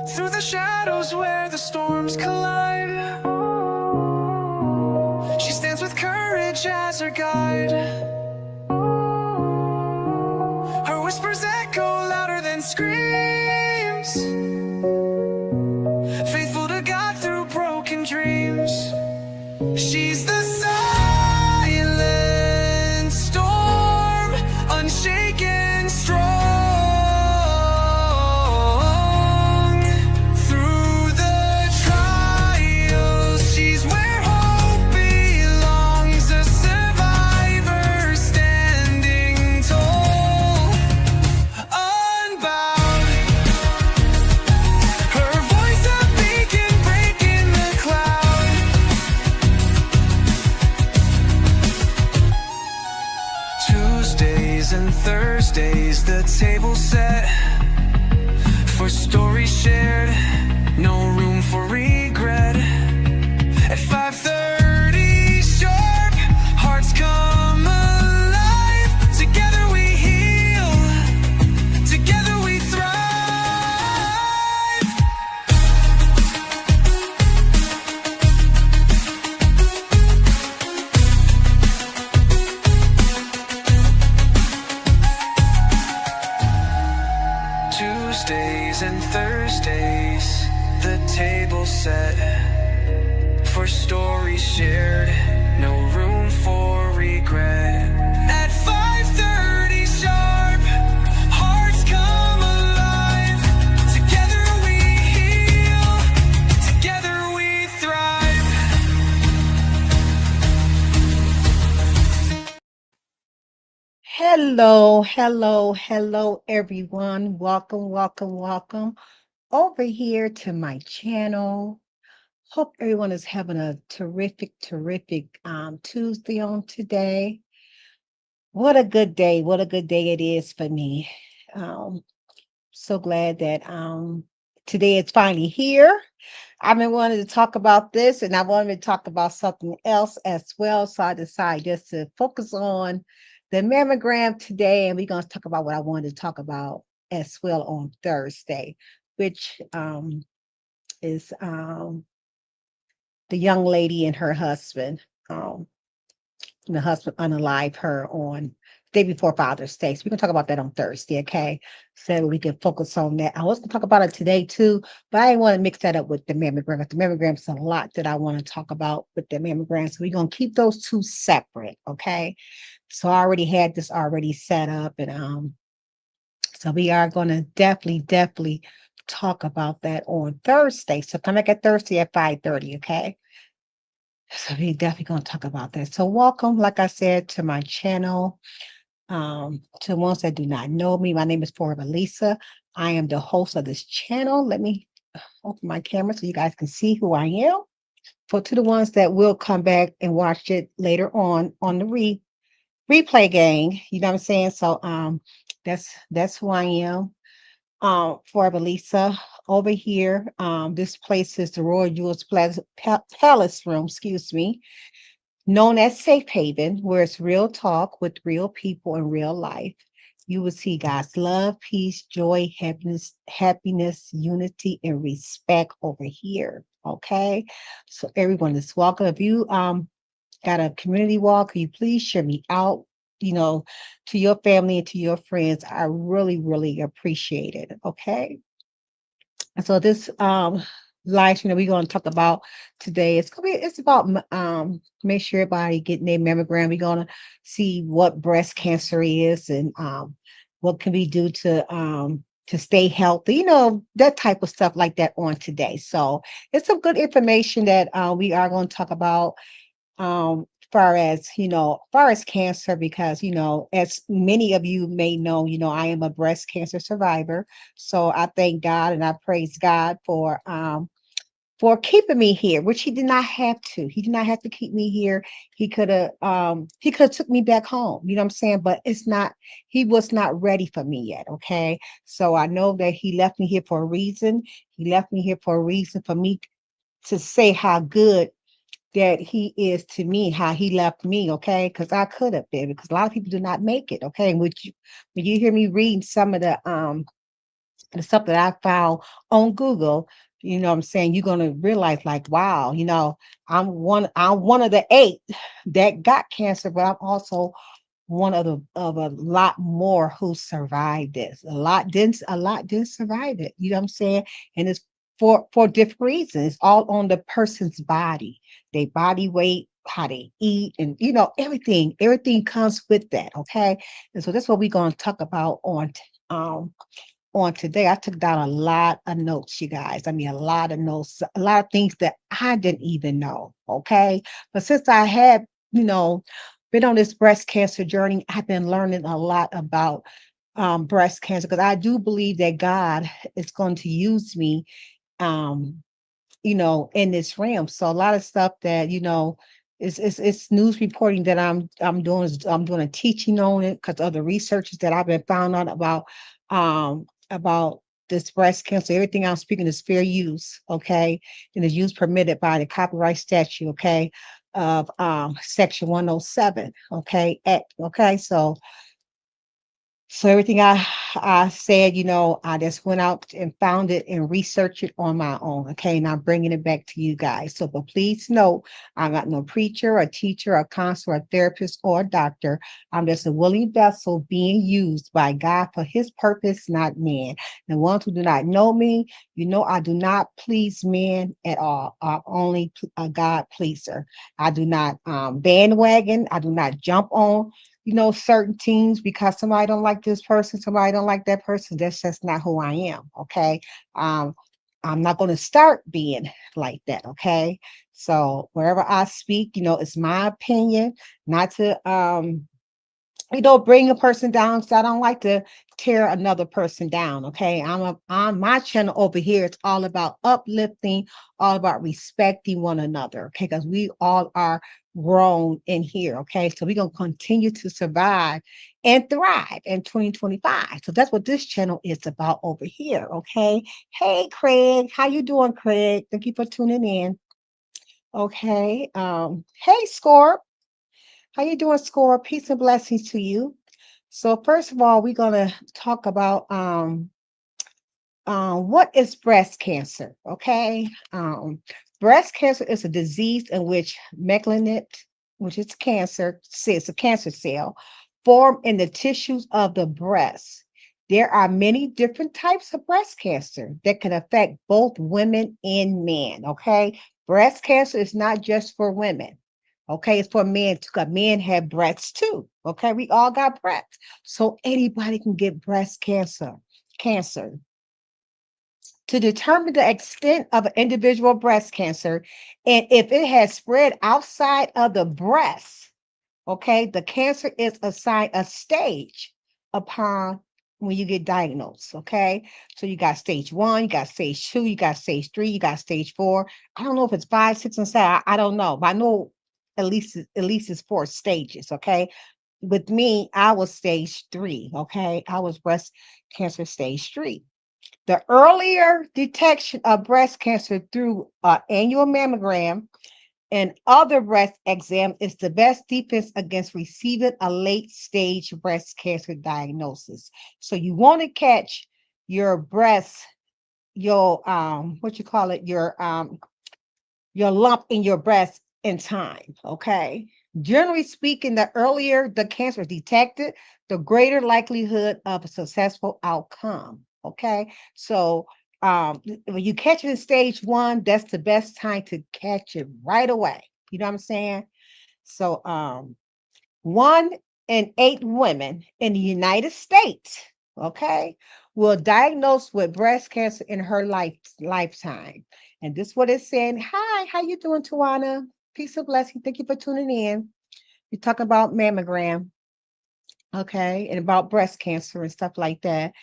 Through the shadows where the storms collide, she stands with courage as her guide. Her whispers echo louder than screams, faithful to God through broken dreams. She's the silent storm, unshaken, strong. Through the trials, she's where hope belongs, a survivor standing tall, unbowed. Her voice a beacon breaking the cloud. Tuesdays and Thursdays, the table set for stories shared, no room for regret. At 5:30 sharp, hearts come alive. Together we heal, together we thrive. Tuesdays and Thursdays, the table set for stories shared, no room for regret. At 5:30 sharp, hearts come alive. Together we heal, together we thrive. Hello, everyone. Welcome over here to my channel. Hope everyone is having a terrific Tuesday on today. What a good day. What a good day it is for me. Um, so glad that today is finally here. I've been wanting to talk about this and I wanted to talk about something else as well. So I decided just to focus on the mammogram today. And we're going to talk about what I wanted to talk about as well on Thursday, which is the young lady and her husband. Um, the husband unalived her on day before Father's Day. So we can talk about that on Thursday, okay? So we can focus on that. I was going to talk about it today too, but I didn't want to mix that up with the mammogram. The mammogram is a lot that I want to talk about with the mammogram. So we're going to keep those two separate, okay? So I already had this already set up, and so we are going to definitely talk about that on Thursday. So come back at Thursday at 5:30, okay? So we definitely going to talk about that. So welcome, like I said, to my channel. To ones that do not know me, my name is Forever Lisa. I am the host of this channel. Let me open my camera so you guys can see who I am. For to the ones that will come back and watch it later on the replay gang, you know what I'm saying? So that's who I am. Forever Lisa. Over here, this place is the Royal Jewels Palace Room, excuse me, known as Safe Haven, where it's real talk with real people in real life. You will see God's love, peace, joy, happiness, unity, and respect over here. Okay. So everyone is welcome. If you got a community walk, can you please share me out, you know, to your family and to your friends? I really appreciate it. Okay. And so this live, we're going to talk about today. It's about make sure everybody getting their mammogram. We're going to see what breast cancer is and what can we do to stay healthy, that type of stuff like that on today. So it's some good information that we are going to talk about far as cancer, because as many of you may know, I am a breast cancer survivor. So I thank God and I praise God for keeping me here, which he did not have to. He did not have to keep me here. He could have took me back home, you know what I'm saying? But he was not ready for me yet. Okay. So I know that he left me here for a reason. He left me here for a reason for me to say how good that he is to me, how he left me, okay? Because I could have been, because a lot of people do not make it, okay? When you hear me reading some of the the stuff that I found on Google, what I'm saying, you're gonna realize like, wow, I'm one of the eight that got cancer, but I'm also one of a lot more who survived this. A lot didn't survive it. You know what I'm saying? And it's for different reasons. It's all on the person's body, their body weight, how they eat, and everything. Everything comes with that. Okay. And so that's what we're gonna talk about on today. I took down a lot of notes, you guys. I mean, a lot of notes, a lot of things that I didn't even know. Okay. But since I had, you know, been on this breast cancer journey, I've been learning a lot about breast cancer because I do believe that God is going to use me um, in this realm. So a lot of stuff that, it's news reporting that I'm doing is I'm doing a teaching on it because of the researches that I've been found out about this breast cancer. Everything I'm speaking is fair use, okay? And is use permitted by the copyright statute, okay, of section 107, okay? Okay, so everything I said, I just went out and found it and researched it on my own. Okay, and I'm bringing it back to you guys. So, but please note, I'm not no preacher, a teacher, a counselor, a therapist, or a doctor. I'm just a willing vessel being used by God for His purpose, not man. The ones who do not know me, I do not please men at all. I'm only a God pleaser. I do not bandwagon. I do not jump on certain teams because somebody don't like this person, somebody don't like that person. That's just not who I am. Okay. Um, I'm not going to start being like that. Okay. So wherever I speak, it's my opinion, not to bring a person down. So I don't like to tear another person down. Okay. On my channel over here, it's all about uplifting, all about respecting one another. Okay. Because we all are grown in here. Okay. So we're gonna continue to survive and thrive in 2025. So that's what this channel is about over here. Okay. Hey Craig, how you doing, Craig? Thank you for tuning in. Okay. Hey Scorp. How you doing, Score? Peace and blessings to you. So first of all, we're gonna talk about what is breast cancer? Okay. Breast cancer is a disease in which melanin, which is cancer, it's a cancer cell, form in the tissues of the breast. There are many different types of breast cancer that can affect both women and men. Okay. Breast cancer is not just for women. Okay, it's for men too. 'Cause men have breasts too. Okay, we all got breasts. So anybody can get breast cancer. Cancer to determine the extent of an individual breast cancer and if it has spread outside of the breast. Okay, the cancer is assigned a stage upon when you get diagnosed. Okay, so you got stage one, you got stage two, you got stage three, you got stage four. I don't know if it's five, six, and seven. I don't know, but I know at least it's four stages. Okay, with me, I was stage three. Okay, I was breast cancer stage three. The earlier detection of breast cancer through an annual mammogram and other breast exam is the best defense against receiving a late stage breast cancer diagnosis. So you want to catch your breast, your what you call it, your lump in your breast in time. Okay. Generally speaking, the earlier the cancer is detected, the greater likelihood of a successful outcome. Okay. So when you catch it in stage one, that's the best time to catch it right away. You know what I'm saying? So 1 in 8 women in the United States, okay, will diagnosed with breast cancer in her lifetime. And this is what it's saying. Hi, how you doing, Tawana? Peace and blessing. Thank you for tuning in. We talk about mammogram, okay, and about breast cancer and stuff like that.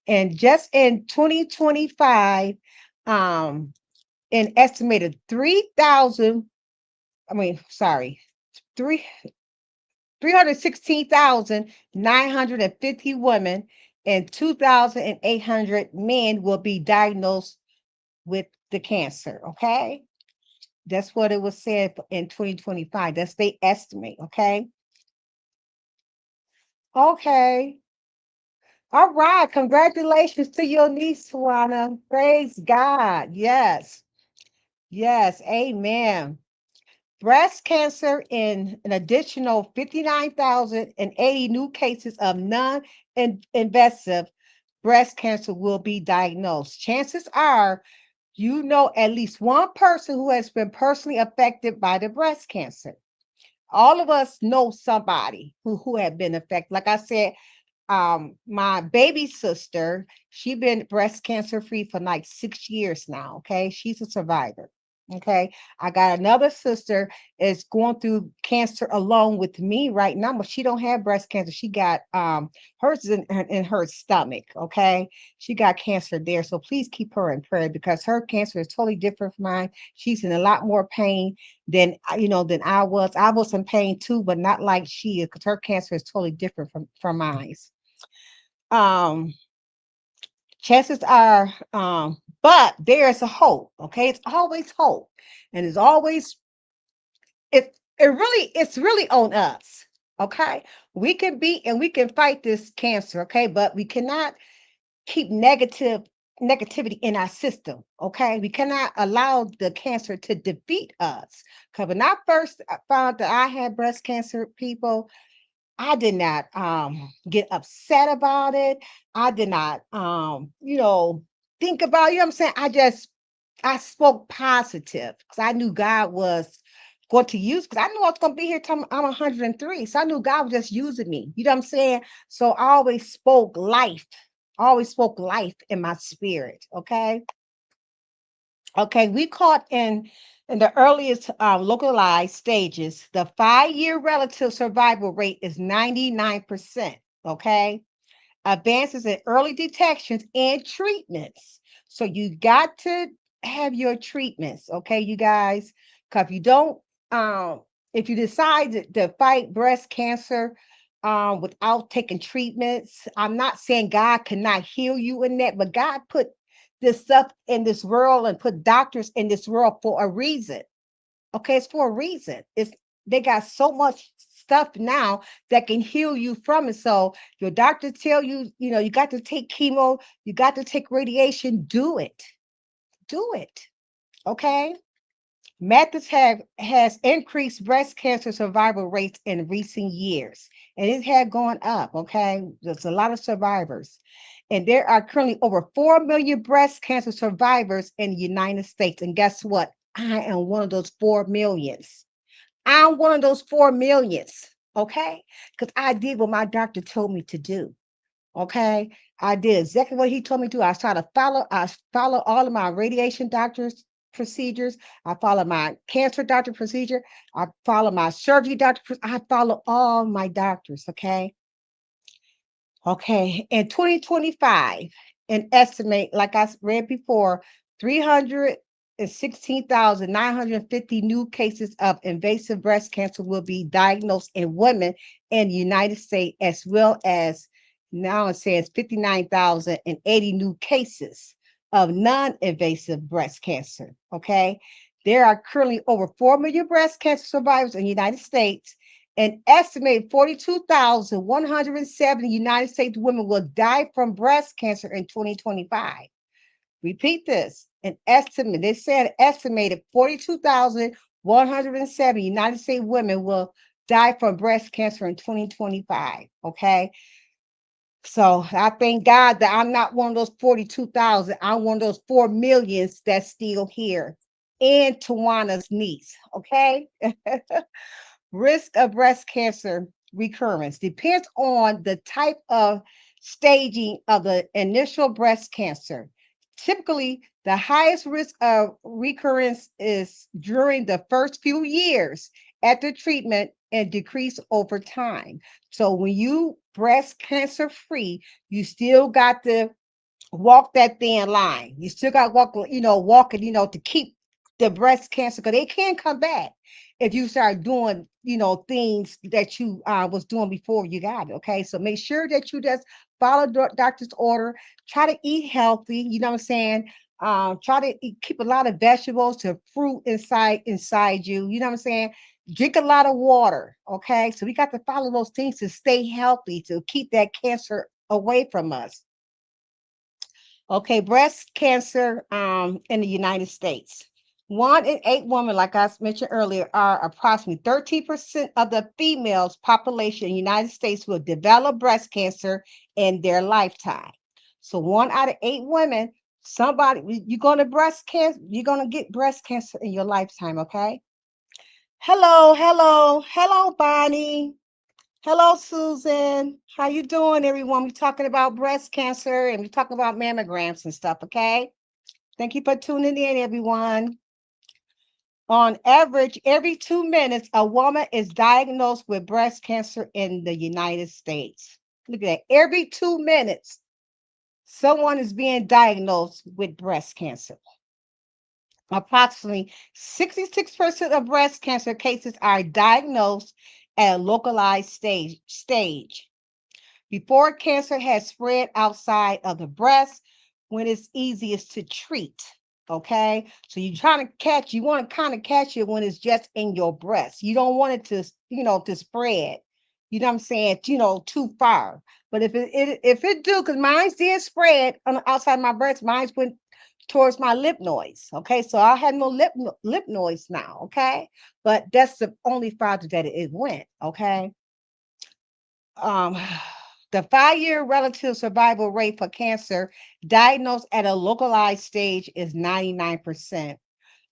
And just in 2025, an estimated 3,000, I mean, sorry, 3 316,950 women and 2,800 men will be diagnosed with the cancer. Okay. That's what it was said in 2025. That's they estimate. Okay. Okay. All right. Congratulations to your niece, Tawana. Praise God. Yes. Yes. Amen. Breast cancer in an additional 59,080 new cases of non-invasive breast cancer will be diagnosed. Chances are you know at least one person who has been personally affected by the breast cancer. All of us know somebody who had been affected. Like I said, my baby sister, she been breast cancer free for like 6 years now. Okay, she's a survivor. Okay, I got another sister is going through cancer along with me right now, but she don't have breast cancer. She got hers is in her stomach. Okay, she got cancer there, so please keep her in prayer because her cancer is totally different from mine. She's in a lot more pain than than I was. I was in pain too, but not like she is because her cancer is totally different from mine. um Chances are, but there's a hope. Okay, it's always hope, and it's always it's really on us. Okay, we can beat and we can fight this cancer. Okay, but we cannot keep negativity in our system. Okay, we cannot allow the cancer to defeat us. Because when I first found that I had breast cancer, people, I did not get upset about it. I did not think about, you know what I'm saying? I spoke positive because I knew God was going to use, because I knew I was going to be here till I'm 103. So I knew God was just using me. You know what I'm saying? So I always spoke life. I always spoke life in my spirit. Okay. Okay, we caught in the earliest localized stages. The 5 year relative survival rate is 99%. Okay, advances in early detections and treatments. So you got to have your treatments, okay, you guys. Because if you don't, if you decide to fight breast cancer without taking treatments, I'm not saying God cannot heal you in that, but God put this stuff in this world and put doctors in this world for a reason. Okay, it's for a reason. It's they got so much stuff now that can heal you from it. So your doctor tell you, you got to take chemo, you got to take radiation. Do it. Do it. Okay. Methods have has increased breast cancer survival rates in recent years, and it had gone up. Okay, there's a lot of survivors, and there are currently over 4 million breast cancer survivors in the United States. And guess what? I am one of those 4 millions. I'm one of those 4 millions. Okay, because I did what my doctor told me to do. Okay. I did exactly what he told me to. I follow all of my radiation doctor's procedures. I follow my cancer doctor procedure. I follow my surgery doctor. I follow all my doctors. Okay. Okay. In 2025, an estimate, like I read before, 316,950 new cases of invasive breast cancer will be diagnosed in women in the United States, as well as now it says 59,080 new cases of non invasive breast cancer. Okay. There are currently over 4 million breast cancer survivors in the United States. An estimated 42,170 United States women will die from breast cancer in 2025. Repeat this. They said estimated 42,170 United States women will die from breast cancer in 2025. Okay. So I thank God that I'm not one of those 42,000. I'm one of those 4 millions that's still here. And Tawana's niece. Okay. Risk of breast cancer recurrence depends on the type of staging of the initial breast cancer. Typically, the highest risk of recurrence is during the first few years after treatment and decrease over time. So when you breast cancer free, you still got to walk that thin line. You still got to walking, to keep the breast cancer, because it can come back if you start doing, things that you was doing before you got it. Okay. So make sure that you just follow doctor's order, try to eat healthy, you know what I'm saying? Try to keep a lot of vegetables to fruit inside you, you know what I'm saying? Drink a lot of water. Okay. So we got to follow those things to stay healthy, to keep that cancer away from us. Okay, breast cancer in the United States. 1 in 8 women, like I mentioned earlier, are approximately 13% of the females population in the United States will develop breast cancer in their lifetime. So 1 out of 8 women, you're gonna breast cancer, you're gonna get breast cancer in your lifetime, okay? Hello, hello, hello, Bonnie. Hello, Susan. How you doing, everyone? We're talking about breast cancer and we're talking about mammograms and stuff, okay? Thank you for tuning in, everyone. On average, every 2 minutes, a woman is diagnosed with breast cancer in the United States. Look at that. Every 2 minutes, someone is being diagnosed with breast cancer. Approximately 66% of breast cancer cases are diagnosed at a localized stage before cancer has spread outside of the breast when it's easiest to treat. Okay, so you want to kind of catch it when it's just in your breast. You don't want it to spread. You know what I'm saying? Too far. But if it do, because mine did spread on the outside of my breast, mine went towards my lip noise. Okay, so I had no lip noise now. Okay, but that's the only farther that it went. Okay, um, the 5-year relative survival rate for cancer diagnosed at a localized stage is 99%.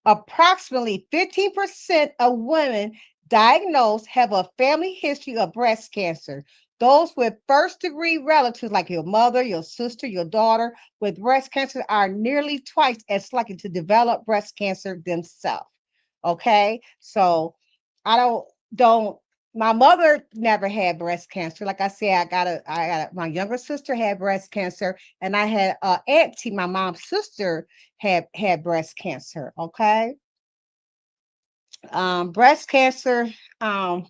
Approximately 15% of women diagnosed have a family history of breast cancer. Those with first degree relatives, like your mother, your sister, your daughter, with breast cancer are nearly twice as likely to develop breast cancer themselves. Okay, so I don't my mother never had breast cancer. Like I said, my younger sister had breast cancer, and I had auntie, my mom's sister, had breast cancer. Okay, breast cancer um,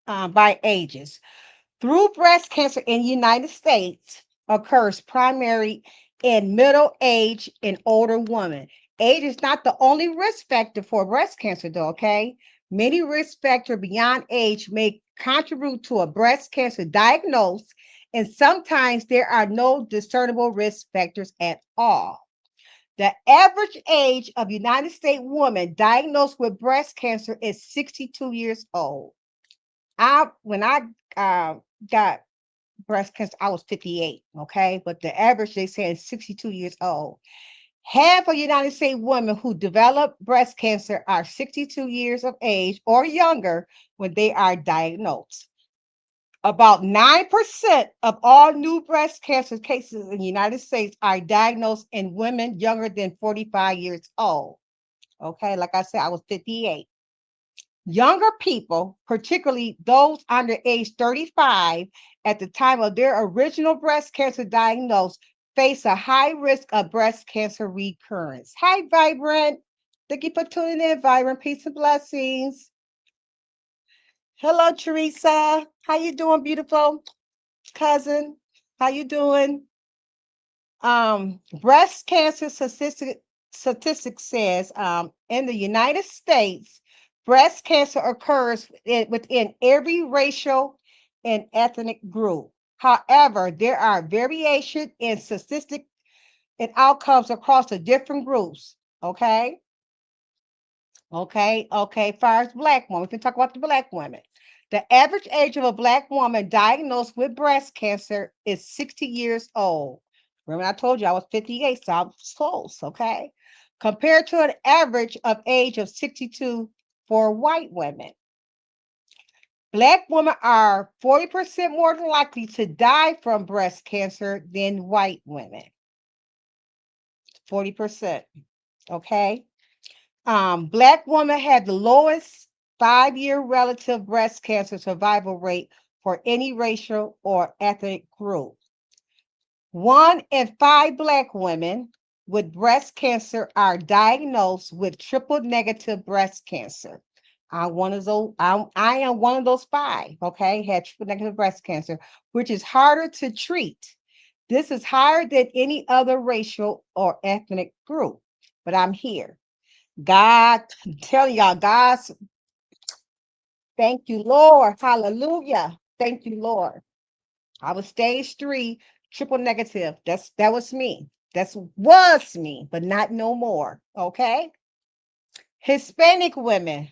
by ages. Through breast cancer in the United States occurs primary in middle age and older women. Age is not the only risk factor for breast cancer, though, okay? Many risk factors beyond age may contribute to a breast cancer diagnosis, and sometimes there are no discernible risk factors at all. The average age of United States woman diagnosed with breast cancer is 62 years old. When I got breast cancer, I was 58, okay? But the average, they say, is 62 years old. Half of United States women who develop breast cancer are 62 years of age or younger when they are diagnosed. About 9% of all new breast cancer cases in the United States are diagnosed in women younger than 45 years old. Okay, like I said, I was 58. Younger people, particularly those under age 35, at the time of their original breast cancer diagnosis, face a high risk of breast cancer recurrence. Hi, Vibrant. Thank you for tuning in, Vibrant. Peace and blessings. Hello, Teresa. How you doing, beautiful cousin? How you doing? Breast cancer statistics says in the United States, breast cancer occurs within every racial and ethnic group. However, there are variation in statistics and outcomes across the different groups. Okay. Okay. First, Black woman. We can talk about the Black women. The average age of a Black woman diagnosed with breast cancer is 60 years old. Remember, I told you I was 58, so I was close, okay? Compared to an average of age of 62 for white women. Black women are 40% more likely to die from breast cancer than white women. 40%, okay? Black women had the lowest 5-year relative breast cancer survival rate for any racial or ethnic group. 1 in 5 Black women with breast cancer are diagnosed with triple negative breast cancer. I am one of those 5, okay, had triple negative breast cancer, which is harder to treat. This is higher than any other racial or ethnic group, but I'm here. God, I'm telling y'all, God's, thank you, Lord. Hallelujah. Thank you, Lord. I was stage 3, triple negative. That was me. That was me, but not no more. Okay. Hispanic women.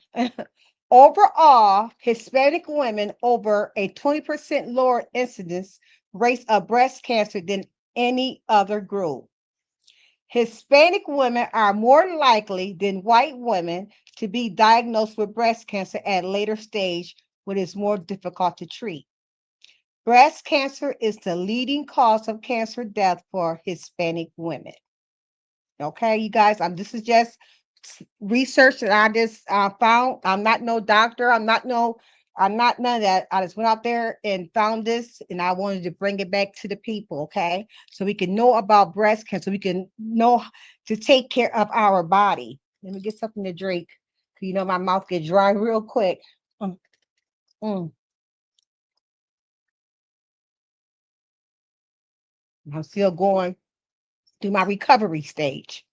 Overall, Hispanic women over a 20% lower incidence rates of breast cancer than any other group. Hispanic women are more likely than white women to be diagnosed with breast cancer at a later stage when it's more difficult to treat. Breast cancer is the leading cause of cancer death for Hispanic women. Okay, you guys, this is just research that I just found. I'm not no doctor. I'm not none of that. I just went out there and found this, and I wanted to bring it back to the people. Okay, so we can know about breast cancer. We can know to take care of our body. Let me get something to drink. You know, my mouth gets dry real quick. Mm, mm. I'm still going through my recovery stage.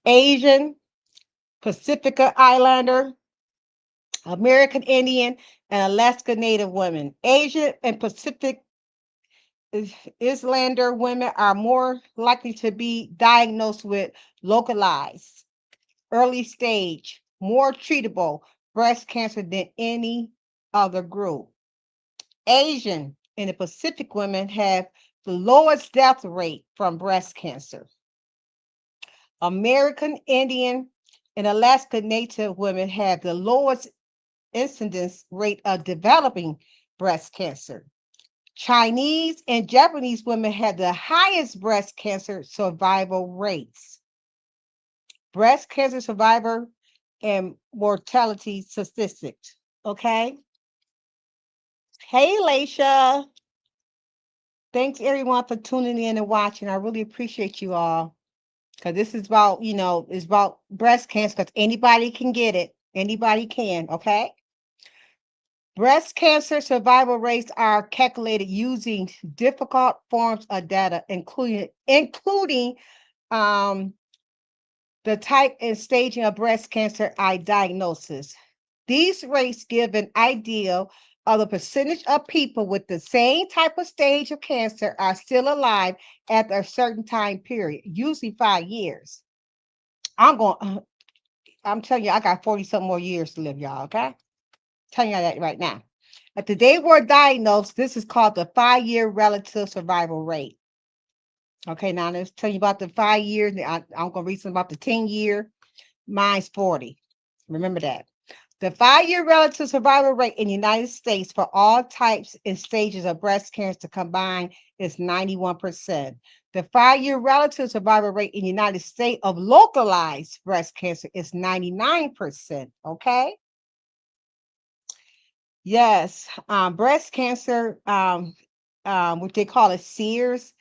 Asian, Pacifica Islander, American Indian, and Alaska Native women. Asian and Pacific Islander women are more likely to be diagnosed with localized, early stage, more treatable breast cancer than any other group. Asian and the Pacific women have the lowest death rate from breast cancer. American Indian and Alaska Native women have the lowest incidence rate of developing breast cancer. Chinese and Japanese women have the highest breast cancer survival rates. Breast cancer survivor and mortality statistics. Okay. Hey, Laisha. Thanks everyone for tuning in and watching. I really appreciate you all. Because this is about, it's about breast cancer because anybody can get it. Anybody can, okay? Breast cancer survival rates are calculated using difficult forms of data, including um, the type and staging of breast cancer diagnosis. These rates give an idea of the percentage of people with the same type of stage of cancer are still alive at a certain time period, usually 5 years. I'm telling you, I got 40 some more years to live, y'all. Okay. Telling you that right now. At the day we're diagnosed, this is called the 5-year relative survival rate. Okay, now let's tell you about the 5 years. I'm going to read something about the 10-year. Mine's 40. Remember that. The 5-year relative survival rate in the United States for all types and stages of breast cancer combined is 91%. The 5-year relative survival rate in the United States of localized breast cancer is 99%. Okay. Yes. Breast cancer, what they call it SEERS,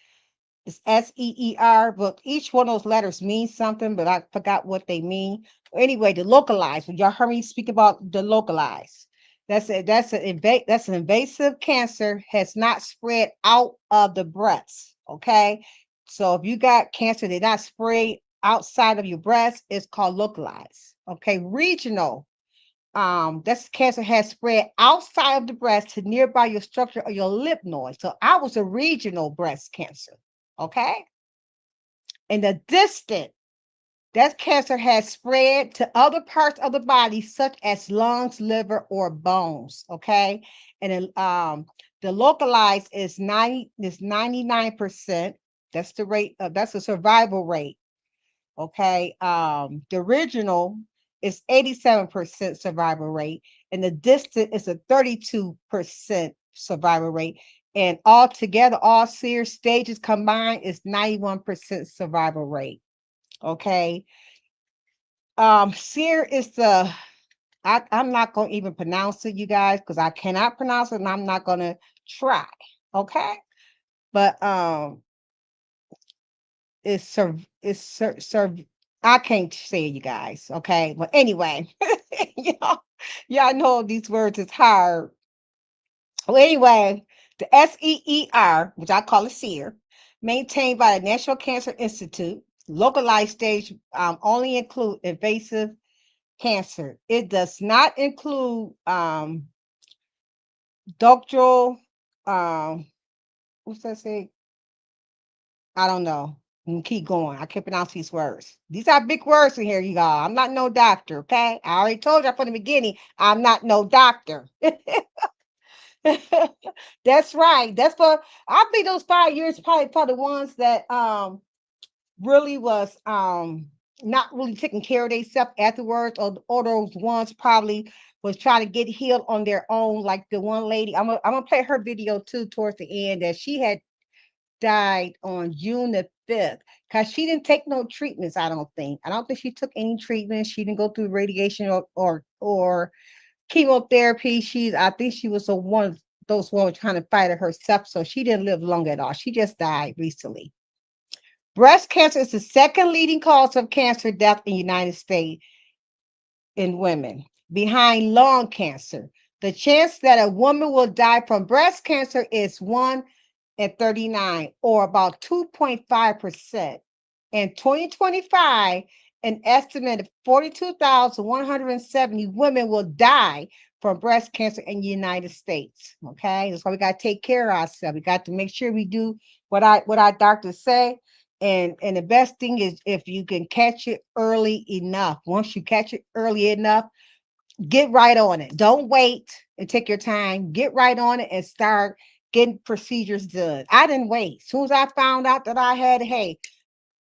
it's SEER, but each one of those letters means something, but I forgot what they mean. Anyway, the localized, when y'all heard me speak about the localized, that's an invasive cancer has not spread out of the breast. Okay. So if you got cancer that not spread outside of your breast, it's called localized. Okay, regional. That's cancer has spread outside of the breast to nearby your structure or your lymph node. So I was a regional breast cancer. Okay. And the distant, that cancer has spread to other parts of the body, such as lungs, liver, or bones. Okay. And then the localized is 99%. That's the rate of that's the survival rate. Okay. The original is 87% survival rate, and the distant is a 32% survival rate. And altogether, all SEER stages combined is 91% survival rate. Okay. SEER is I'm not going to even pronounce it, you guys, because I cannot pronounce it and I'm not going to try. Okay. But it's I can't say it, you guys. Okay. But anyway, y'all know these words is hard. Well, anyway, the SEER, which I call it SEER, maintained by the National Cancer Institute, localized stage only include invasive cancer. It does not include ductal what's that say? I don't know. Keep going. I can't pronounce these words. These are big words in here, you guys. I'm not no doctor, okay? I already told you from the beginning, I'm not no doctor. That's right. That's for I think those 5 years probably for the ones that really was not really taking care of themselves afterwards, or those ones probably was trying to get healed on their own, like the one lady. I'm gonna play her video too towards the end, that she had died on June the 5th because she didn't take no treatments. I don't think she took any treatments. She didn't go through radiation or chemotherapy. I think she was one of those women trying to fight it herself. So she didn't live long at all. She just died recently. Breast cancer is the second leading cause of cancer death in the United States in women, behind lung cancer. The chance that a woman will die from breast cancer is 1 in 39, or about 2.5%. In 2025, an estimated 42,170 women will die from breast cancer in the United States. Okay, that's why we got to take care of ourselves. We got to make sure we do what our doctors say. And the best thing is if you can catch it early enough. Once you catch it early enough, get right on it. Don't wait and take your time. Get right on it and start getting procedures done. I didn't wait. As soon as I found out that I had, hey,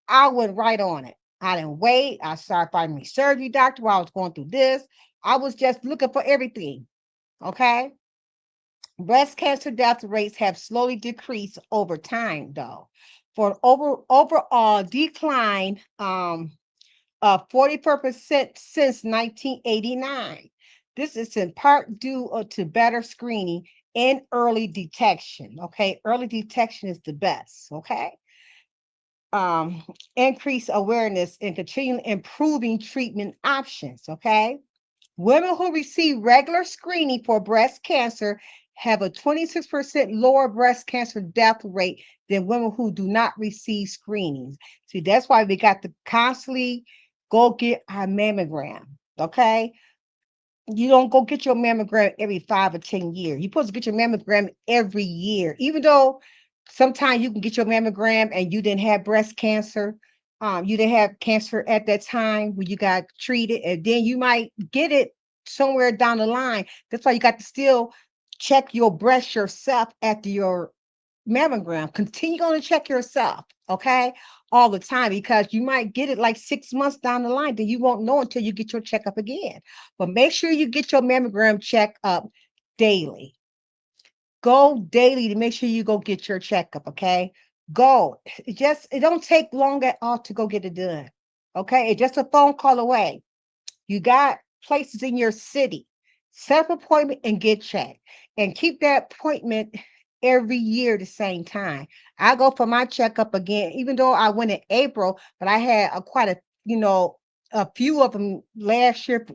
I went right on it. I didn't wait. I started finding me surgery doctor while I was going through this. I was just looking for everything. Okay. Breast cancer death rates have slowly decreased over time, though. For overall decline, 44% since 1989. This is in part due to better screening and early detection. Okay, early detection is the best. Okay, um, increase awareness and continue improving treatment options. Okay, women who receive regular screening for breast cancer have a 26% lower breast cancer death rate than women who do not receive screenings. See, that's why we got to constantly go get our mammogram. Okay. You don't go get your mammogram every 5 or 10 years. You're supposed to get your mammogram every year, even though sometimes you can get your mammogram and you didn't have breast cancer. You didn't have cancer at that time when you got treated, and then you might get it somewhere down the line. That's why you got to still check your breast yourself after your mammogram. Continue on to check yourself, okay, all the time, because you might get it like 6 months down the line, then you won't know until you get your checkup again. But make sure you get your mammogram check up daily. Go daily to make sure you go get your checkup, okay? Go. It don't take long at all to go get it done. Okay, it's just a phone call away. You got places in your city. Set up an appointment and get checked. And keep that appointment every year the same time. I go for my checkup again, even though I went in April, but I had a few of them last year,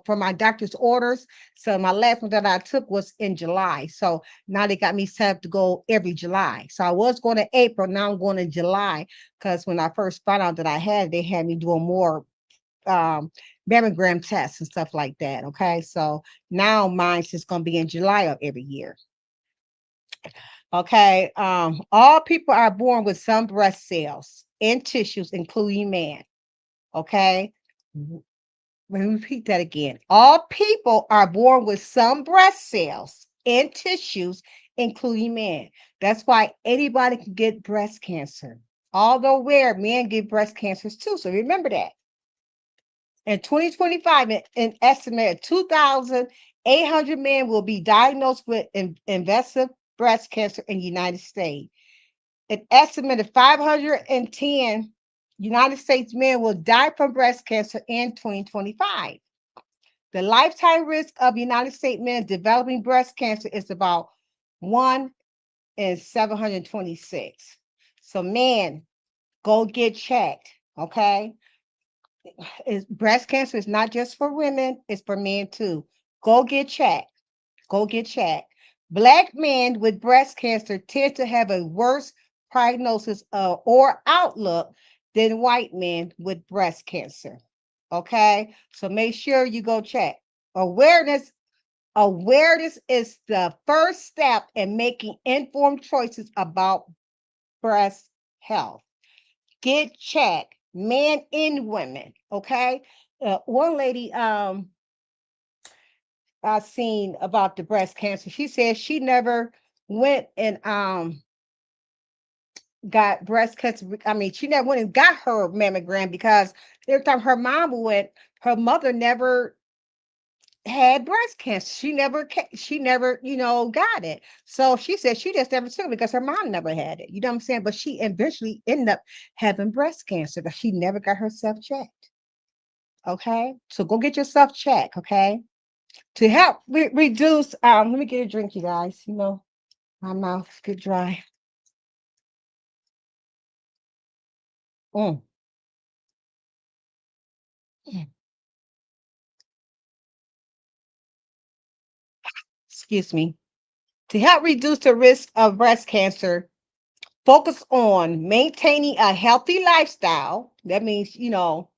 for my doctor's orders. So my last one that I took was in July. So now they got me set up to go every July. So I was going to April, now I'm going to July, because when I first found out that I had, they had me doing more um mammogram tests and stuff like that. Okay. So now mine's just gonna be in July of every year. Okay. All people are born with some breast cells and tissues, including man. Okay. Let me repeat that again. All people are born with some breast cells and tissues, including man. That's why anybody can get breast cancer. Although rare, men get breast cancers too. So remember that. In 2025, an estimated 2,800 men will be diagnosed with invasive breast cancer in the United States. An estimated 510 United States men will die from breast cancer in 2025. The lifetime risk of United States men developing breast cancer is about 1 in 726. So, man, go get checked. Okay. Breast cancer is not just for women, it's for men too. Go get checked. Go get checked. Black men with breast cancer tend to have a worse prognosis or outlook than white men with breast cancer. Okay, so make sure you go check. Awareness Awareness is the first step in making informed choices about breast health. Get checked, men and women. Okay. One lady I seen about the breast cancer, she said she never went and got breast cancer. I mean, she never went and got her mammogram because every time her mom went, her mother never had breast cancer. She never, got it. So she said she just never took it because her mom never had it. You know what I'm saying? But she eventually ended up having breast cancer because she never got herself checked. Okay. So go get yourself checked. Okay. To help reduce, let me get a drink, you guys. My mouth get dry. Mm, mm. Excuse me. To help reduce the risk of breast cancer, focus on maintaining a healthy lifestyle. That means, go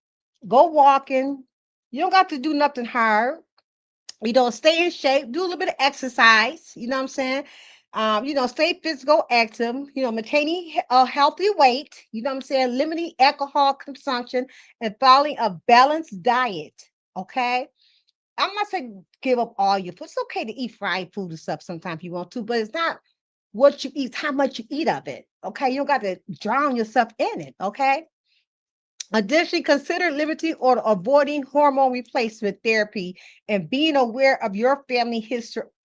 walking. You don't got to do nothing hard. Stay in shape, do a little bit of exercise. You know what I'm saying? Stay physical active, maintaining a healthy weight, you know what I'm saying? Limiting alcohol consumption and following a balanced diet. Okay. I'm not saying give up all your food. It's okay to eat fried food and stuff sometimes if you want to, but it's not what you eat, it's how much you eat of it. Okay. You don't got to drown yourself in it. Okay. Additionally, consider limiting or avoiding hormone replacement therapy and being aware of your family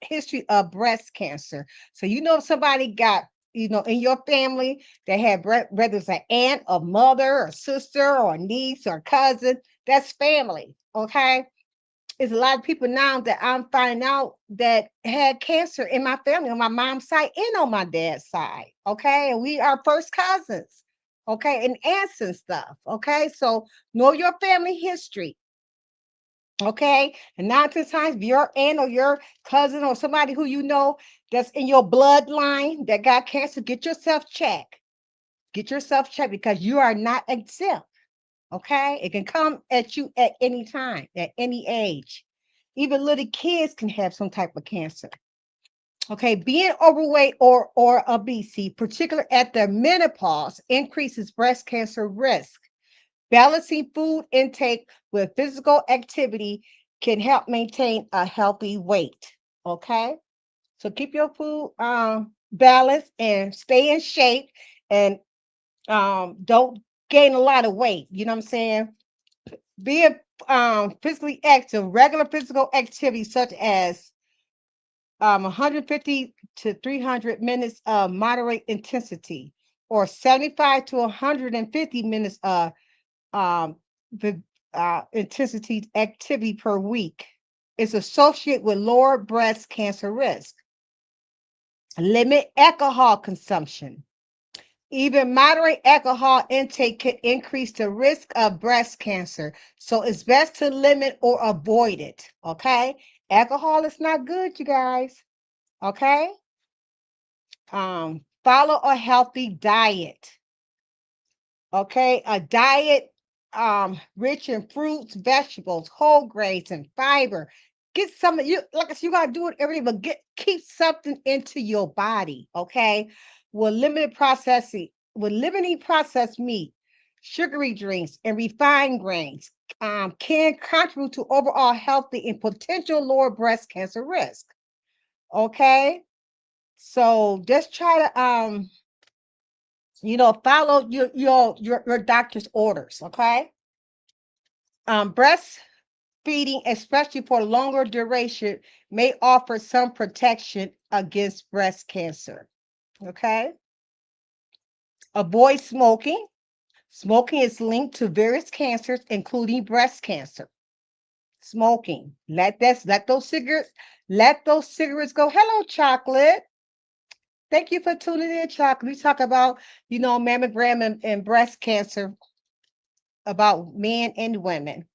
history of breast cancer. So if somebody got, in your family that had whether it's an aunt, a mother, a sister, or a niece or cousin, that's family. Okay. There's a lot of people now that I'm finding out that had cancer in my family on my mom's side and on my dad's side. Okay. And we are first cousins. Okay. And aunts and stuff. Okay. So know your family history. Okay. And 9 times, if your aunt or your cousin or somebody who that's in your bloodline that got cancer, get yourself checked. Get yourself checked because you are not exempt. Okay. It can come at you at any time, at any age. Even little kids can have some type of cancer. Okay. Being overweight or obesity, particularly at the menopause, increases breast cancer risk. Balancing food intake with physical activity can help maintain a healthy weight. Okay. So keep your food balanced and stay in shape and don't gain a lot of weight. You know what I'm saying? Being physically active, regular physical activity such as 150 to 300 minutes of moderate intensity or 75 to 150 minutes of um, the intensity activity per week is associated with lower breast cancer risk. Limit alcohol consumption. Even moderate alcohol intake can increase the risk of breast cancer. So it's best to limit or avoid it. Okay. Alcohol is not good, you guys. Okay. Follow a healthy diet. Okay. A diet rich in fruits, vegetables, whole grains, and fiber. Get some of you, like I said, you gotta do it every day, but keep something into your body, okay? With limiting processed meat, sugary drinks, and refined grains, can contribute to overall healthy and potential lower breast cancer risk. Okay. So just try to follow your doctor's orders, okay? Breastfeeding, especially for longer duration, may offer some protection against breast cancer. Okay. Avoid smoking. Smoking is linked to various cancers, including breast cancer. Smoking. Let those cigarettes go. Hello, chocolate. Thank you for tuning in, chocolate. We talk about, mammogram and breast cancer about men and women.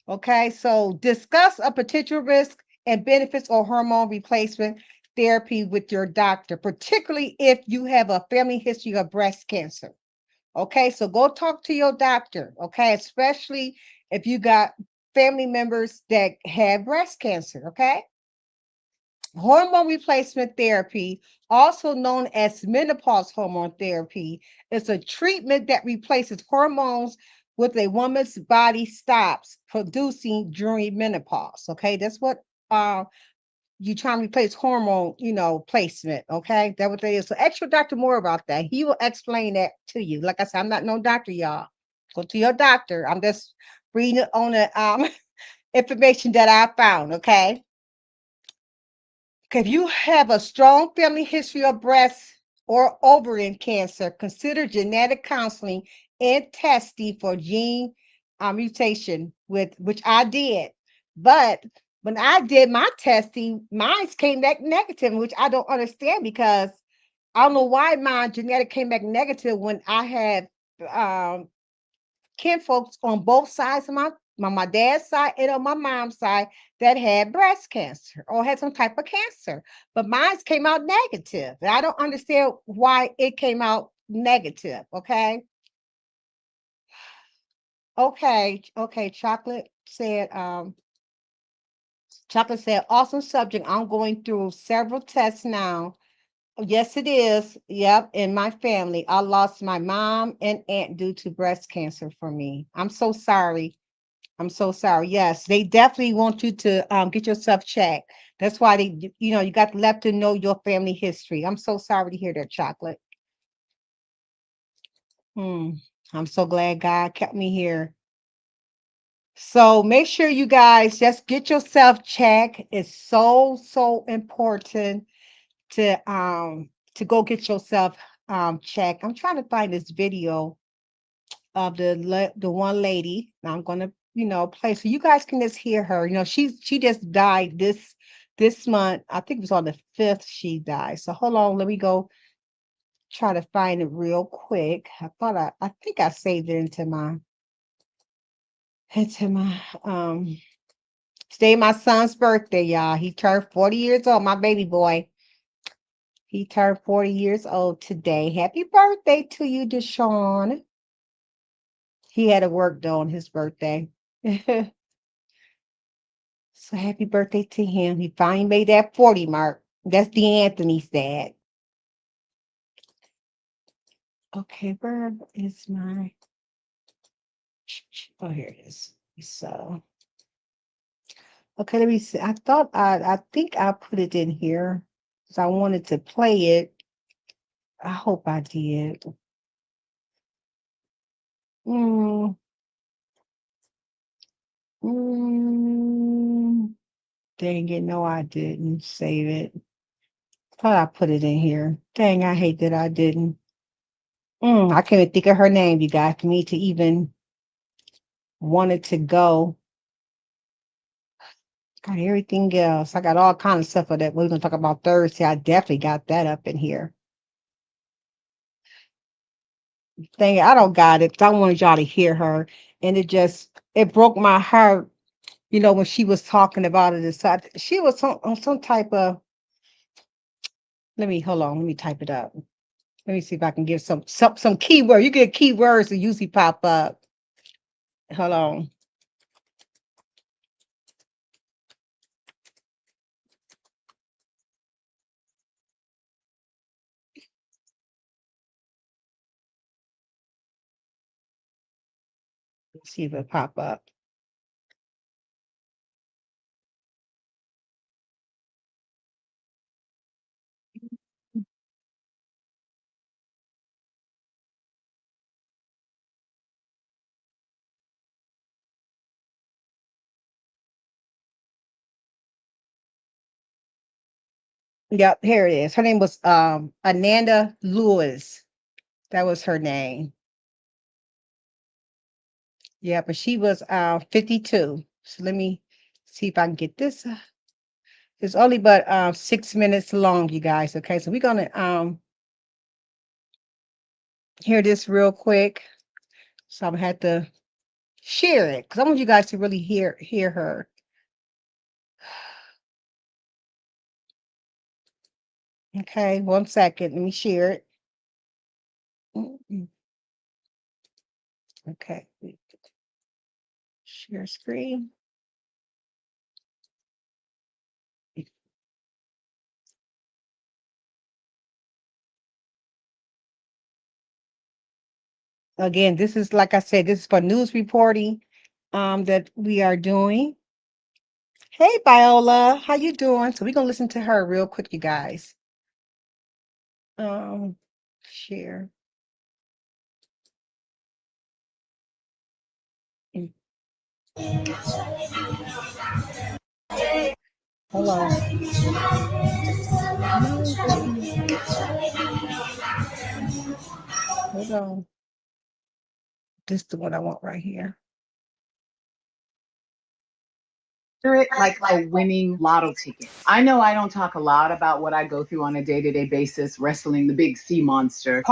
Okay, so discuss a potential risk and benefits or hormone replacement therapy with your doctor, particularly if you have a family history of breast cancer. Okay, so go talk to your doctor. Okay, especially if you got family members that have breast cancer. Okay, Hormone replacement therapy, also known as menopause hormone therapy, is a treatment that replaces hormones with a woman's body stops producing during menopause. Okay, that's what you trying to replace hormone, placement. Okay, that's what that is. So ask your doctor more about that. He will explain that to you. Like I said, I'm not no doctor, y'all. Go to your doctor. I'm just reading on the information that I found. Okay. If you have a strong family history of breast or ovarian cancer, consider genetic counseling and testing for gene mutation, with which I did. But when I did my testing, mine came back negative, which I don't understand because I don't know why my genetic came back negative when I had um, kinfolks on both sides of my dad's side and on my mom's side that had breast cancer or had some type of cancer. But mine came out negative. And I don't understand why it came out negative. Okay. Okay. Chocolate said, awesome subject. I'm going through several tests now. Yes, it is. Yep. In my family, I lost my mom and aunt due to breast cancer for me. I'm so sorry. I'm so sorry. Yes, they definitely want you to get yourself checked. That's why you got to let them know your family history. I'm so sorry to hear that, Chocolate. Hmm. I'm so glad God kept me here. So make sure you guys just get yourself checked. It's so, so important to go get yourself checked. I'm trying to find this video of the one lady. Now I'm gonna play so you guys can just hear her. She just died this month. I think it was on the 5th she died. So hold on, let me go try to find it real quick. I think I saved it into my today my son's birthday, y'all. He turned 40 years old, my baby boy. He turned 40 years old today. Happy birthday to you, Deshaun. He had to work though on his birthday. So happy birthday to him. He finally made that 40 mark. That's DeAnthony's dad. Okay, where is my oh here it is. So okay, let me see. I think I put it in here because I wanted to play it. I hope I did. Mm, mm, dang it, no, I didn't save it. Thought I put it in here. Dang, I hate that I didn't. I can't even think of her name, you guys, for me to even want it to go. Got everything else. I got all kinds of stuff for that we're gonna talk about Thursday. I definitely got that up in here. Dang it, I don't got it. I wanted y'all to hear her. And it broke my heart, when she was talking about it. So she was on some type of let me hold on, let me type it up. Let me see if I can give some keyword. You get keywords that usually pop up. Hold on. Let's see if it pop up. Yep, here it is. Her name was Ananda Lewis. That was her name. Yeah, but she was 52. So let me see if I can get this. It's only but 6 minutes long, you guys. Okay, so we're gonna hear this real quick. So I'm gonna have to share it because I want you guys to really hear her. Okay, 1 second. Let me share it. Mm, okay, share screen. Again, this is, like I said, this is for news reporting that we are doing. Hey, Viola, how you doing? So we're gonna listen to her real quick, you guys. Um, share. Mm, Hello. No, hold on. This is the one I want right here. It like a winning lotto ticket. I know I don't talk a lot about what I go through on a day-to-day basis, wrestling the big sea monster.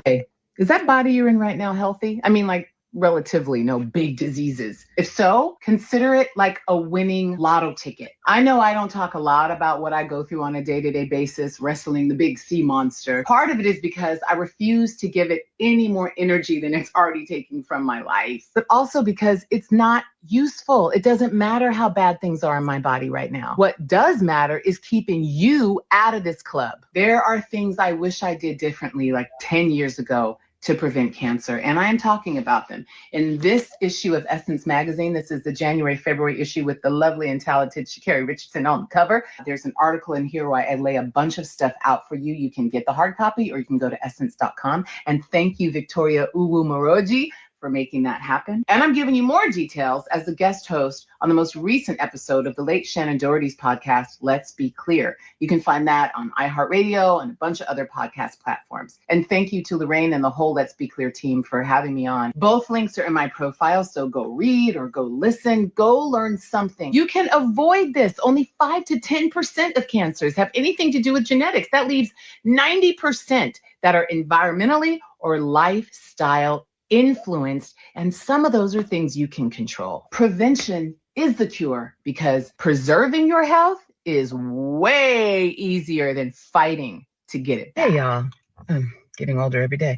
Hey, is that body you're in right now healthy? I mean, like relatively no big diseases. If so, consider it like a winning lotto ticket. I know I don't talk a lot about what I go through on a day-to-day basis, wrestling the big sea monster. Part of it is because I refuse to give it any more energy than it's already taking from my life, but also because it's not useful. It doesn't matter how bad things are in my body right now. What does matter is keeping you out of this club. There are things I wish I did differently like 10 years ago to prevent cancer, and I am talking about them. In this issue of Essence Magazine, this is the January-February issue with the lovely and talented Sha'Carri Richardson on the cover. There's an article in here where I lay a bunch of stuff out for you. You can get the hard copy or you can go to essence.com. And thank you, Victoria Uwu Moroji, for making that happen. And I'm giving you more details as the guest host on the most recent episode of the late Shannon Doherty's podcast, Let's Be Clear. You can find that on iHeartRadio and a bunch of other podcast platforms. And thank you to Lorraine and the whole Let's Be Clear team for having me on. Both links are in my profile, so go read or go listen, go learn something. You can avoid this. Only 5 to 10% of cancers have anything to do with genetics. That leaves 90% that are environmentally or lifestyle influenced, and some of those are things you can control. Prevention is the cure because preserving your health is way easier than fighting to get it back. Hey, y'all. I'm getting older every day.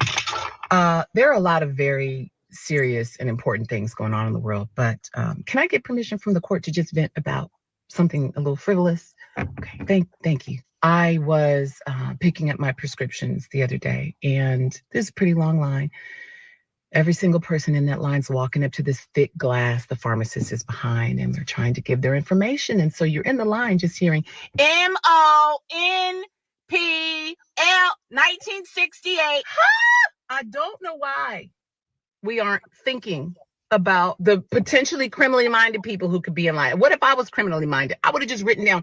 There are a lot of very serious and important things going on in the world, but can I get permission from the court to just vent about something a little frivolous? Okay, thank you. I was picking up my prescriptions the other day, and there's a pretty long line. Every single person in that line's walking up to this thick glass the pharmacist is behind, and they're trying to give their information. And so you're in the line just hearing MONPL 1968. I don't know why we aren't thinking about the potentially criminally minded people who could be in line. What if I was criminally minded? I would have just written down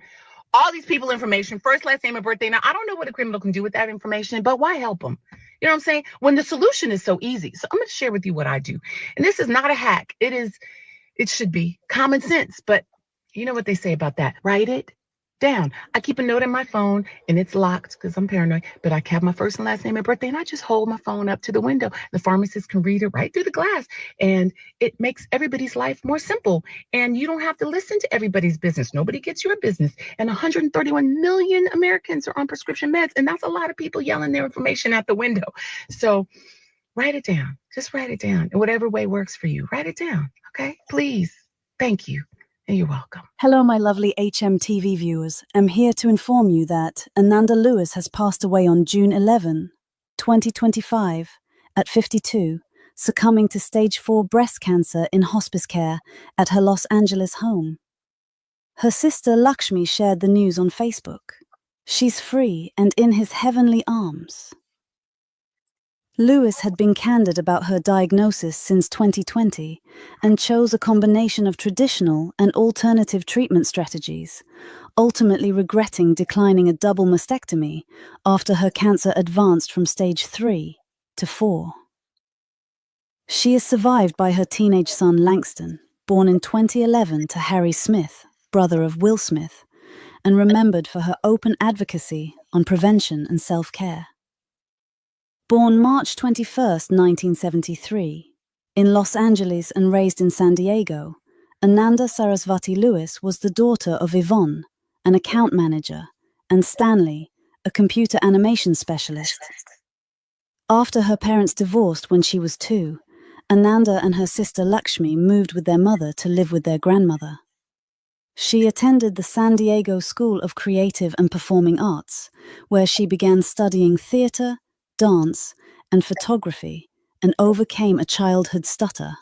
all these people information, first, last name, and birthday. Now, I don't know what a criminal can do with that information, but why help them? You know what I'm saying? When the solution is so easy. So I'm going to share with you what I do. And this is not a hack. It should be common sense, but you know what they say about that? Write it down. I keep a note in my phone and it's locked because I'm paranoid, but I have my first and last name and birthday and I just hold my phone up to the window. The pharmacist can read it right through the glass and it makes everybody's life more simple. And you don't have to listen to everybody's business. Nobody gets your business. And 131 million Americans are on prescription meds. And that's a lot of people yelling their information out the window. So write it down. Just write it down in whatever way works for you. Write it down. Okay, please. Thank you. And you're welcome. Hello, my lovely HMTV viewers. I'm here to inform you that Ananda Lewis has passed away on June 11, 2025, at 52, succumbing to stage 4 breast cancer in hospice care at her Los Angeles home. Her sister Lakshmi shared the news on Facebook. She's free and in his heavenly arms. Lewis had been candid about her diagnosis since 2020 and chose a combination of traditional and alternative treatment strategies, ultimately regretting declining a double mastectomy after her cancer advanced from stage 3 to 4. She is survived by her teenage son Langston, born in 2011 to Harry Smith, brother of Will Smith, and remembered for her open advocacy on prevention and self-care. Born March 21, 1973, in Los Angeles and raised in San Diego, Ananda Sarasvati Lewis was the daughter of Yvonne, an account manager, and Stanley, a computer animation specialist. After her parents divorced when she was 2, Ananda and her sister Lakshmi moved with their mother to live with their grandmother. She attended the San Diego School of Creative and Performing Arts, where she began studying theater, dance, and photography and overcame a childhood stutter.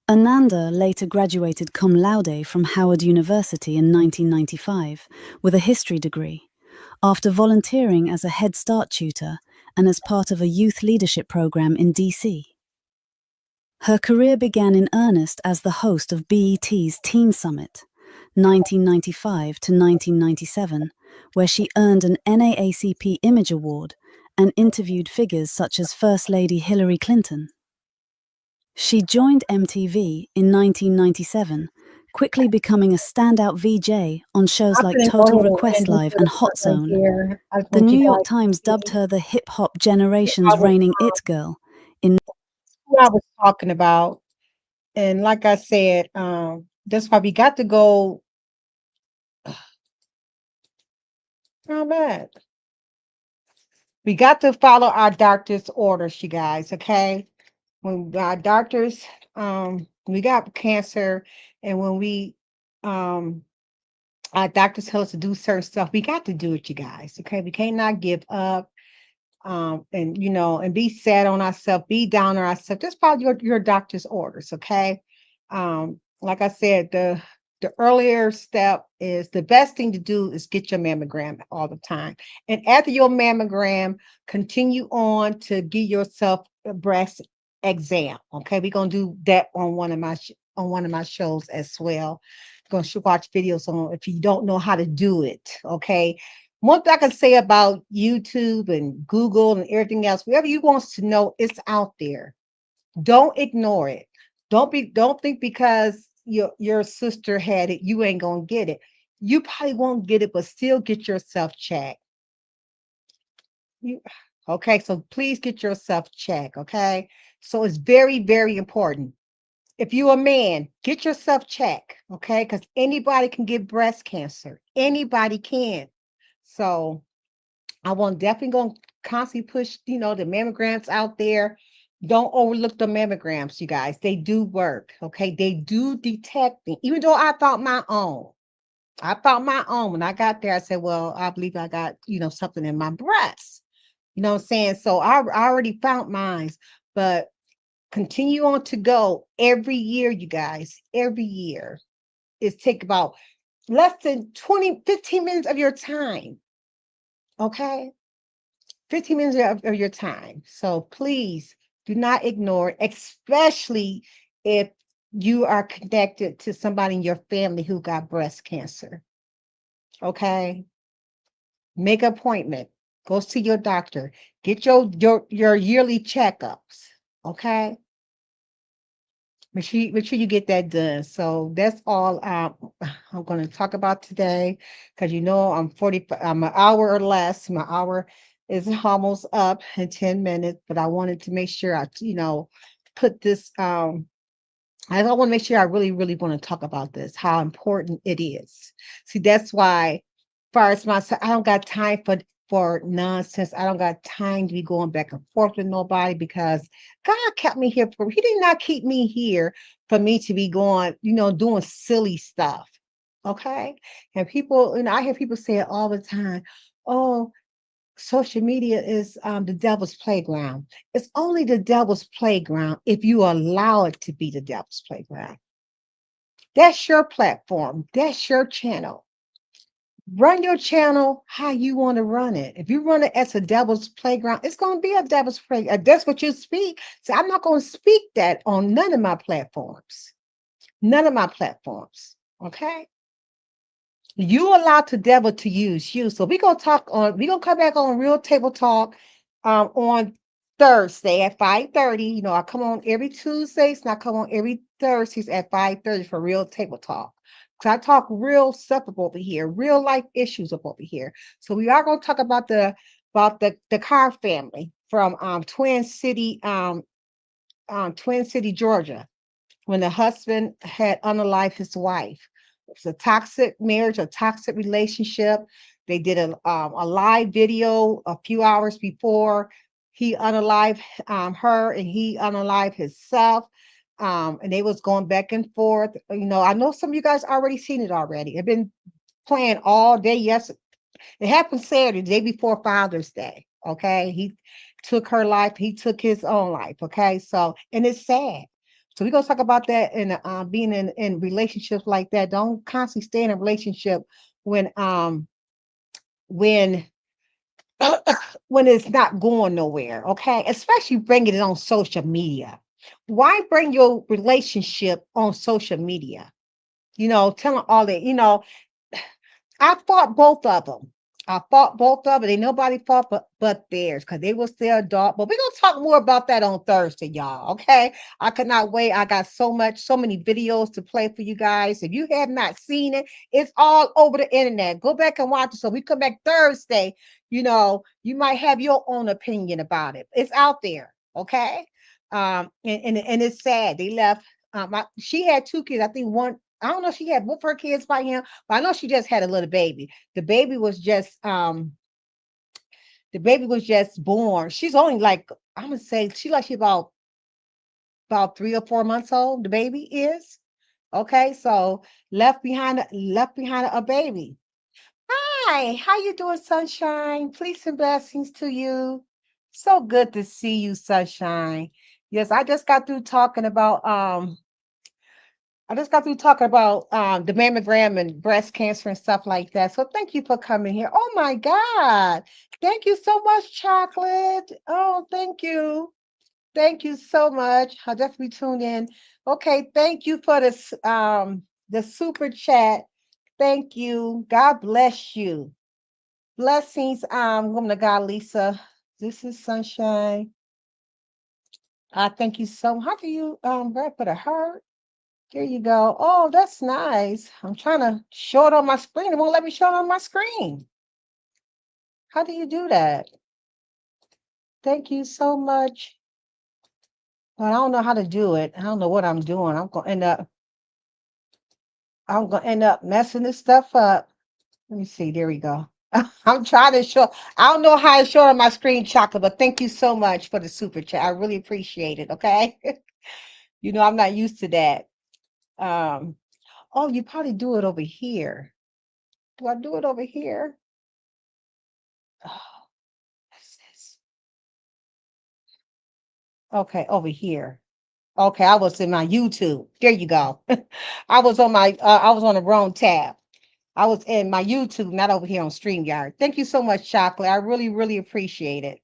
Ananda later graduated cum laude from Howard University in 1995 with a history degree, after volunteering as a Head Start tutor and as part of a youth leadership program in DC. Her career began in earnest as the host of BET's Teen Summit, 1995 to 1997, where she earned an NAACP Image Award and interviewed figures such as First Lady Hillary Clinton. She joined MTV in 1997, quickly becoming a standout VJ on shows like Total Request Live and Hot Zone. The New York Times dubbed her the hip-hop generation's reigning it girl. Who I was talking about, and like I said, that's why we got to go. How bad? We got to follow our doctor's orders, you guys. Okay, when our doctors, we got cancer, and when our doctors tell us to do certain stuff, we got to do it, you guys. Okay, we cannot give up. And and be sad on ourselves, be down on ourselves. Just follow your doctor's orders, okay? Like I said, the earlier step is the best thing to do is get your mammogram all the time. And after your mammogram, continue on to give yourself a breast exam. Okay, we're gonna do that on one of my shows as well. Going to watch videos on if you don't know how to do it. Okay, one thing I can say about YouTube and Google and everything else, whatever you want to know, it's out there. Don't ignore it. Don't think because your sister had it, you ain't gonna get it. You probably won't get it, but still get yourself checked. You, okay, so please get yourself checked. Okay, so it's very, very important. If you're a man, get yourself checked. Okay, because anybody can get breast cancer. Anybody can. So I want definitely going to constantly push, the mammograms out there. Don't overlook the mammograms, you guys. They do work. Okay. They do detect me. Even though I thought my own. I thought my own. When I got there, I said, well, I believe I got, something in my breast. You know what I'm saying? So I already found mine, but continue on to go every year, you guys. Every year. It's take about less than 15 minutes of your time. Okay. 15 minutes of your time. So please do not ignore it, especially if you are connected to somebody in your family who got breast cancer. Okay. Make an appointment. Go see your doctor. Get your yearly checkups. Okay. Make sure you get that done. So that's all I'm going to talk about today, because I'm an hour or less. My hour is almost up in 10 minutes, but I wanted to make sure I put this. I want to make sure I really, really want to talk about this, how important it is. See, that's why, far as myself, I don't got time for nonsense. I don't got time to be going back and forth with nobody, because God kept me here He did not keep me here for me to be going, doing silly stuff. Okay. And people, I hear people say it all the time. Oh, social media is the devil's playground. It's only the devil's playground if you allow it to be the devil's playground. That's your platform. That's your channel. Run your channel how you want to run it. If you run it as a devil's playground, it's going to be a devil's playground. That's what you speak. So I'm not going to speak that on none of my platforms. None of my platforms. Okay. You allow the devil to use you. So we're gonna come back on Real Table Talk on Thursday at 5:30. I come on every Tuesdays and I come on every Thursdays at 5:30 for Real Table Talk. So I talk real stuff up over here, real life issues up over here. So we are gonna talk about the Carr family from Twin City, Georgia, when the husband had unalived his wife. It was a toxic marriage, a toxic relationship. They did a live video a few hours before he unalived her, and he unalived himself. And they was going back and forth. I know some of you guys already seen it already. I've been playing all day. Yes, it happened Saturday, the day before Father's Day. Okay, he took her life. He took his own life. Okay. So, and it's sad. So we're gonna talk about that in being in relationships like that. Don't constantly stay in a relationship when when when it's not going nowhere, okay? Especially bringing it on social media. Why bring your relationship on social media? Telling all that, I fought both of them. I fought both of them. Ain't nobody fought but theirs because they were still adult. But we're gonna talk more about that on Thursday, y'all. Okay. I could not wait. I got so many videos to play for you guys. If you have not seen it, it's all over the internet. Go back and watch it. So we come back Thursday, you might have your own opinion about it. It's out there. Okay. And it's sad. They left. She had two kids. I think one. I don't know if she had both her kids by him, but I know she just had a little baby. The baby was just born. She's only like, I'm gonna say she about 3 or 4 months old. The baby is okay. So left behind a baby. Hi, how you doing, Sunshine? Peace and blessings to you. So good to see you, Sunshine. Yes, I just got through talking about the mammogram and breast cancer and stuff like that. So thank you for coming here. Oh my God. Thank you so much, Chocolate. Oh, thank you. Thank you so much. I'll definitely tune in. Okay, thank you for this the super chat. Thank you. God bless you. Blessings, woman of God, Lisa. This is Sunshine. Thank you so much. How do you put a heart? There you go. Oh, that's nice. I'm trying to show it on my screen. It won't let me show it on my screen. How do you do that? Thank you so much. But I don't know how to do it. I don't know what I'm doing. I'm gonna end up messing this stuff up. Let me see. There we go. I'm trying to show. I don't know how to show it on my screen, Chocolate, but thank you so much for the super chat. I really appreciate it. Okay. I'm not used to that. Oh, you probably do it over here. Do I do it over here? Oh, what's this? Okay, over here. Okay, I was in my YouTube. There you go. I was on the wrong tab. I was in my YouTube, not over here on StreamYard. Thank you so much, Chocolate. I really, really appreciate it.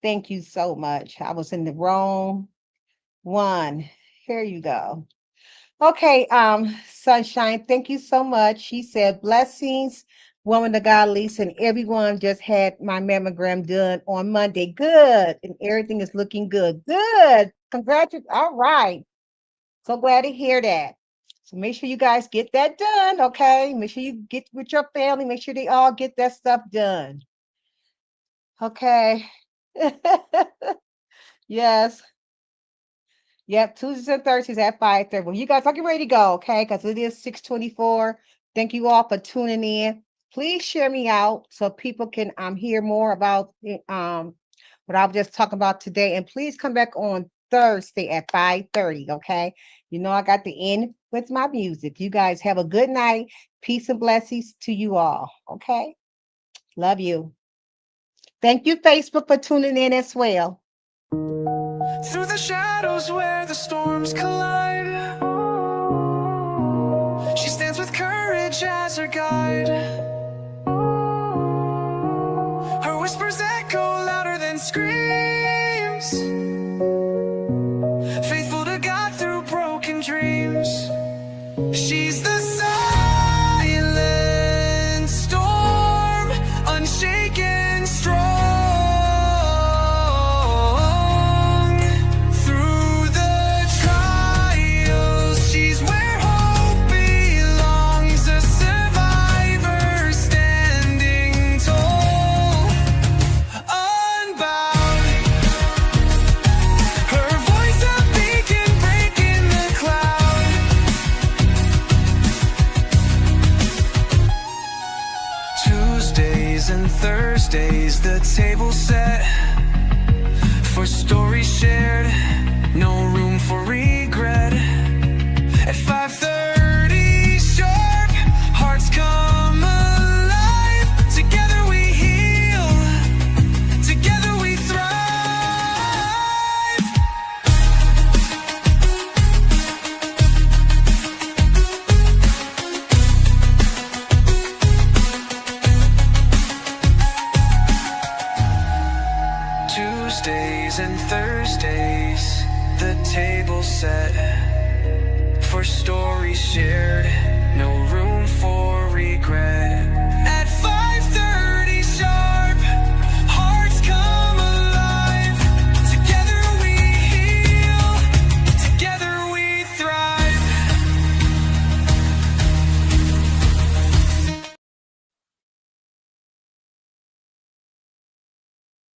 Thank you so much. I was in the wrong one. Here you go. Okay, Sunshine, thank you so much. She said, blessings, woman of God, Lisa, and everyone just had my mammogram done on Monday. Good. And everything is looking good. Good. Congratulations. All right. So glad to hear that. So make sure you guys get that done, okay? Make sure you get with your family. Make sure they all get that stuff done. Okay. Yes. Yep, Tuesdays and Thursdays at 5:30. Well, you guys are getting ready to go, okay? Because it is 6:24. Thank you all for tuning in. Please share me out so people can hear more about what I was just talking about today. And please come back on Thursday at 5:30, okay? I got the end with my music. You guys have a good night. Peace and blessings to you all, okay? Love you. Thank you, Facebook, for tuning in as well. Through the shadows where the storms collide, she stands with courage as her guide. Her whispers echo louder than screams, faithful to God through broken dreams. She's the silent storm, unshaken, strong. Through the trials, she's where hope belongs, a survivor Tuesdays and Thursdays, the table set for stories shared